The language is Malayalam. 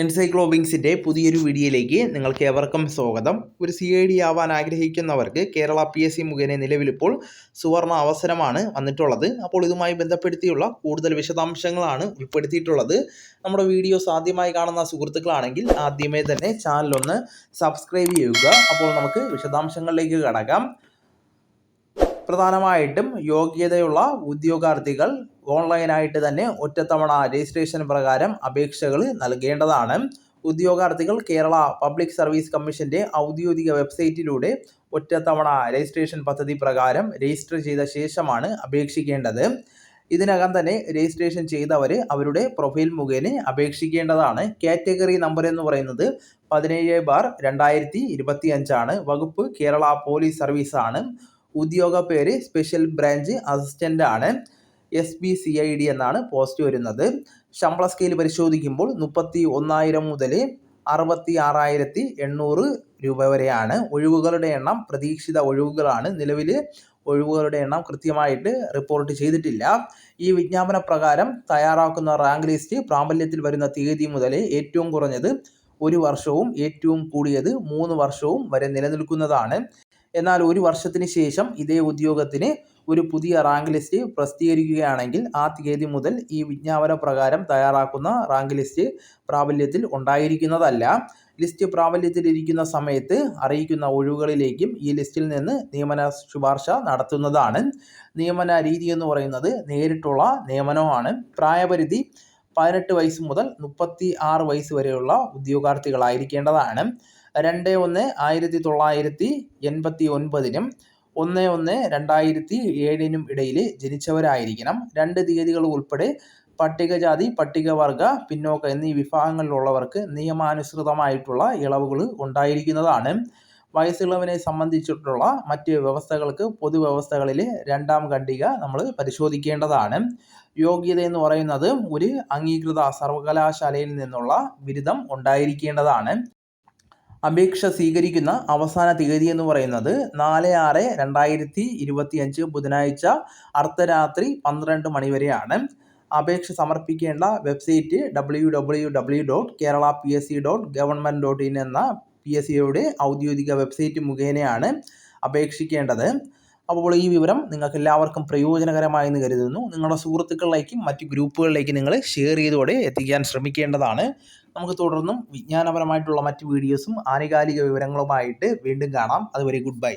എൻസൈക്ലോബിങ്സിൻ്റെ പുതിയൊരു വീഡിയോയിലേക്ക് നിങ്ങൾക്ക് ഏവർക്കും സ്വാഗതം. ഒരു CID ആവാൻ ആഗ്രഹിക്കുന്നവർക്ക് കേരള PSC മുഖേന നിലവിലിപ്പോൾ സുവർണ അവസരമാണ് വന്നിട്ടുള്ളത്. അപ്പോൾ ഇതുമായി ബന്ധപ്പെടുത്തിയുള്ള കൂടുതൽ വിശദാംശങ്ങളാണ് ഉൾപ്പെടുത്തിയിട്ടുള്ളത്. നമ്മുടെ വീഡിയോസ് ആദ്യമായി കാണുന്ന സുഹൃത്തുക്കളാണെങ്കിൽ ആദ്യമേ തന്നെ ചാനലൊന്ന് സബ്സ്ക്രൈബ് ചെയ്യുക. അപ്പോൾ നമുക്ക് വിശദാംശങ്ങളിലേക്ക് കടക്കാം. പ്രധാനമായിട്ടും യോഗ്യതയുള്ള ഉദ്യോഗാർത്ഥികൾ ഓൺലൈനായിട്ട് തന്നെ ഒറ്റത്തവണ രജിസ്ട്രേഷൻ പ്രകാരം അപേക്ഷകൾ നൽകേണ്ടതാണ്. ഉദ്യോഗാർത്ഥികൾ കേരള പബ്ലിക് സർവീസ് കമ്മീഷൻ്റെ ഔദ്യോഗിക വെബ്സൈറ്റിലൂടെ ഒറ്റത്തവണ രജിസ്ട്രേഷൻ പദ്ധതി പ്രകാരം രജിസ്റ്റർ ചെയ്ത ശേഷമാണ് അപേക്ഷിക്കേണ്ടത്. ഇതിനകം തന്നെ രജിസ്ട്രേഷൻ ചെയ്തവർ അവരുടെ പ്രൊഫൈൽ മുഖേന അപേക്ഷിക്കേണ്ടതാണ്. കാറ്റഗറി നമ്പർ എന്ന് പറയുന്നത് 17/2025 വകുപ്പ് കേരള പോലീസ് സർവീസ് ആണ്. ഉദ്യോഗ പേര് സ്പെഷ്യൽ ബ്രാഞ്ച് അസിസ്റ്റൻ്റ് ആണ്. SBCID എന്നാണ് പോസ്റ്റ് വരുന്നത്. ശമ്പള സ്കെയിൽ പരിശോധിക്കുമ്പോൾ 31,000 മുതൽ 66,800 രൂപ വരെയാണ്. ഒഴിവുകളുടെ എണ്ണം പ്രതീക്ഷിത ഒഴിവുകളാണ്. നിലവിൽ ഒഴിവുകളുടെ എണ്ണം കൃത്യമായിട്ട് റിപ്പോർട്ട് ചെയ്തിട്ടില്ല. ഈ വിജ്ഞാപന പ്രകാരം തയ്യാറാക്കുന്ന റാങ്ക് ലിസ്റ്റ് പ്രാബല്യത്തിൽ വരുന്ന തീയതി മുതൽ ഏറ്റവും കുറഞ്ഞത് 1 വർഷവും ഏറ്റവും കൂടിയത് 3 വർഷവും വരെ നിലനിൽക്കുന്നതാണ്. എന്നാൽ 1 വർഷത്തിന് ശേഷം ഇതേ ഉദ്യോഗത്തിന് ഒരു പുതിയ റാങ്ക് ലിസ്റ്റ് പ്രസിദ്ധീകരിക്കുകയാണെങ്കിൽ ആ തീയതി മുതൽ ഈ വിജ്ഞാപന പ്രകാരം തയ്യാറാക്കുന്ന റാങ്ക് ലിസ്റ്റ് പ്രാബല്യത്തിൽ ഉണ്ടായിരിക്കുന്നതല്ല. ലിസ്റ്റ് പ്രാബല്യത്തിലിരിക്കുന്ന സമയത്ത് അറിയിക്കുന്ന ഒഴിവുകളിലേക്കും ഈ ലിസ്റ്റിൽ നിന്ന് നിയമന ശുപാർശ നടത്തുന്നതാണ്. നിയമന രീതി എന്ന് പറയുന്നത് നേരിട്ടുള്ള നിയമനമാണ്. പ്രായപരിധി 18 വയസ്സ് മുതൽ 36 വയസ്സ് വരെയുള്ള ഉദ്യോഗാർത്ഥികളായിരിക്കേണ്ടതാണ്. 2/1/1989 1/1/2007 ഇടയിൽ ജനിച്ചവരായിരിക്കണം. 2 തീയതികൾ ഉൾപ്പെടെ പട്ടികജാതി, പട്ടികവർഗ, പിന്നോക്ക എന്നീ വിഭാഗങ്ങളിലുള്ളവർക്ക് നിയമാനുസൃതമായിട്ടുള്ള ഇളവുകൾ ഉണ്ടായിരിക്കുന്നതാണ്. വയസ്സിളവിനെ സംബന്ധിച്ചിട്ടുള്ള മറ്റ് വ്യവസ്ഥകൾക്ക് പൊതുവ്യവസ്ഥകളിൽ 2ാം ഖണ്ഡിക നമ്മൾ പരിശോധിക്കേണ്ടതാണ്. യോഗ്യത എന്ന് പറയുന്നത് ഒരു അംഗീകൃത സർവകലാശാലയിൽ നിന്നുള്ള ബിരുദം ഉണ്ടായിരിക്കേണ്ടതാണ്. അപേക്ഷ സ്വീകരിക്കുന്ന അവസാന തീയതി എന്ന് പറയുന്നത് 4/6/2025 ബുധനാഴ്ച അർദ്ധരാത്രി 12 മണി വരെയാണ്. അപേക്ഷ സമർപ്പിക്കേണ്ട വെബ്സൈറ്റ് www.keralapsc.government.in എന്ന PSCയുടെ ഔദ്യോഗിക വെബ്സൈറ്റ് മുഖേനയാണ് അപേക്ഷിക്കേണ്ടത്. അപ്പോൾ ഈ വിവരം നിങ്ങൾക്ക് എല്ലാവർക്കും പ്രയോജനകരമായി എന്ന് കരുതുന്നു. നിങ്ങളുടെ സുഹൃത്തുക്കളിലേക്കും മറ്റ് ഗ്രൂപ്പുകളിലേക്കും നിങ്ങൾ ഷെയർ ചെയ്തോടെ എത്തിക്കാൻ ശ്രമിക്കേണ്ടതാണ്. നമുക്ക് തുടർന്നും വിജ്ഞാനപരമായിട്ടുള്ള മറ്റ് വീഡിയോസും ആനുകാലിക വിവരങ്ങളുമായിട്ട് വീണ്ടും കാണാം. അതുവരെ ഗുഡ് ബൈ.